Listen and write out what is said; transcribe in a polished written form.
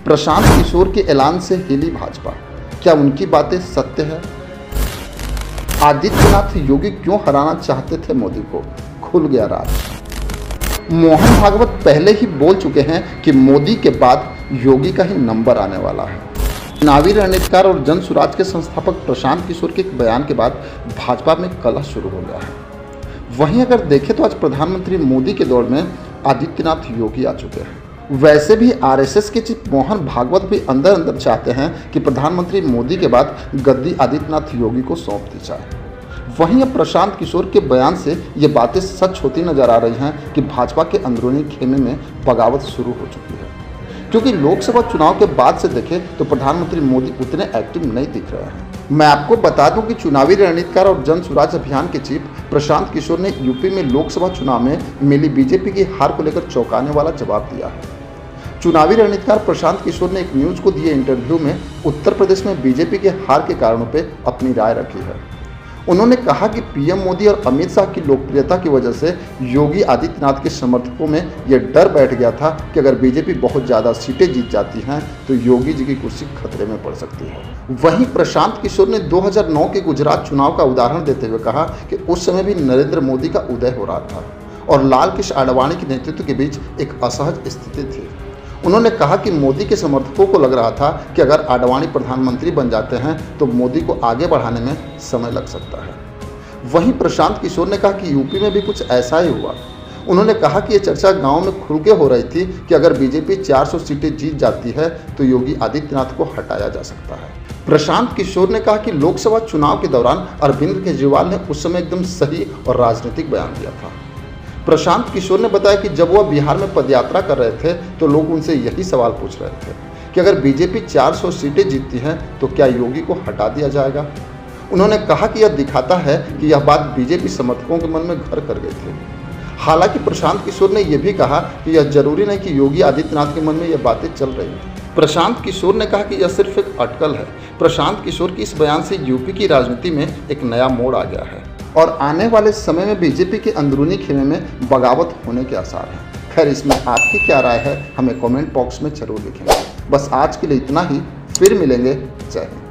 प्रशांत किशोर के ऐलान से हिली भाजपा, क्या उनकी बातें सत्य है? आदित्यनाथ योगी क्यों हराना चाहते थे मोदी को, खुल गया राज। मोहन भागवत पहले ही बोल चुके हैं कि मोदी के बाद योगी का ही नंबर आने वाला है। चुनावी रणनीतिकार और जन स्वराज के संस्थापक प्रशांत किशोर के एक बयान के बाद भाजपा में कलह शुरू हो गया है। वहीं अगर देखें तो आज प्रधानमंत्री मोदी के दौर में आदित्यनाथ योगी आ चुके हैं। वैसे भी आरएसएस के चीफ मोहन भागवत भी अंदर अंदर चाहते हैं कि प्रधानमंत्री मोदी के बाद गद्दी आदित्यनाथ योगी को सौंप दी जाए। वहीं अब प्रशांत किशोर के बयान से ये बातें सच होती नजर आ रही हैं कि भाजपा के अंदरूनी खेमे में बगावत शुरू हो चुकी है, क्योंकि लोकसभा चुनाव के बाद से देखें तो प्रधानमंत्री मोदी उतने एक्टिव नहीं दिख रहे हैं। मैं आपको बता दूं कि चुनावी रणनीतिकार और जन स्वराज अभियान के चीफ प्रशांत किशोर ने यूपी में लोकसभा चुनाव में मिली बीजेपी की हार को लेकर चौंकाने वाला जवाब दिया है। चुनावी रणनीतिकार प्रशांत किशोर ने एक न्यूज को दिए इंटरव्यू में उत्तर प्रदेश में बीजेपी के हार के कारणों पर अपनी राय रखी है। उन्होंने कहा कि पीएम मोदी और अमित शाह की लोकप्रियता की वजह से योगी आदित्यनाथ के समर्थकों में यह डर बैठ गया था कि अगर बीजेपी बहुत ज़्यादा सीटें जीत जाती हैं तो योगी जी की कुर्सी खतरे में पड़ सकती है। वहीं प्रशांत किशोर ने 2009 के गुजरात चुनाव का उदाहरण देते हुए कहा कि उस समय भी नरेंद्र मोदी का उदय हो रहा था और लाल कृष्ण आडवाणी के नेतृत्व के बीच एक असहज स्थिति थी। उन्होंने कहा कि मोदी के समर्थकों को लग रहा था कि अगर आडवाणी प्रधानमंत्री बन जाते हैं तो मोदी को आगे बढ़ाने में समय लग सकता है। वहीं प्रशांत किशोर ने कहा कि यूपी में भी कुछ ऐसा ही हुआ। उन्होंने कहा कि यह चर्चा गांव में खुल के हो रही थी कि अगर बीजेपी 400 सीटें जीत जाती है तो योगी आदित्यनाथ को हटाया जा सकता है। प्रशांत किशोर ने कहा कि लोकसभा चुनाव के दौरान अरविंद केजरीवाल ने उस समय एकदम सही और राजनीतिक बयान दिया था। प्रशांत किशोर ने बताया कि जब वह बिहार में पदयात्रा कर रहे थे तो लोग उनसे यही सवाल पूछ रहे थे कि अगर बीजेपी 400 सीटें जीतती हैं तो क्या योगी को हटा दिया जाएगा। उन्होंने कहा कि यह दिखाता है कि यह बात बीजेपी समर्थकों के मन में घर कर गई थी। हालांकि प्रशांत किशोर ने यह भी कहा कि यह जरूरी नहीं कि योगी आदित्यनाथ के मन में यह बातें चल रही हैं। प्रशांत किशोर ने कहा कि यह सिर्फ एक अटकल है। प्रशांत किशोर की इस बयान से यूपी की राजनीति में एक नया मोड़ आ गया है और आने वाले समय में बीजेपी के अंदरूनी खेमे में बगावत होने के आसार हैं। खैर, इसमें आपकी क्या राय है हमें कमेंट बॉक्स में जरूर लिखेंगे। बस आज के लिए इतना ही, फिर मिलेंगे। जय हिंद।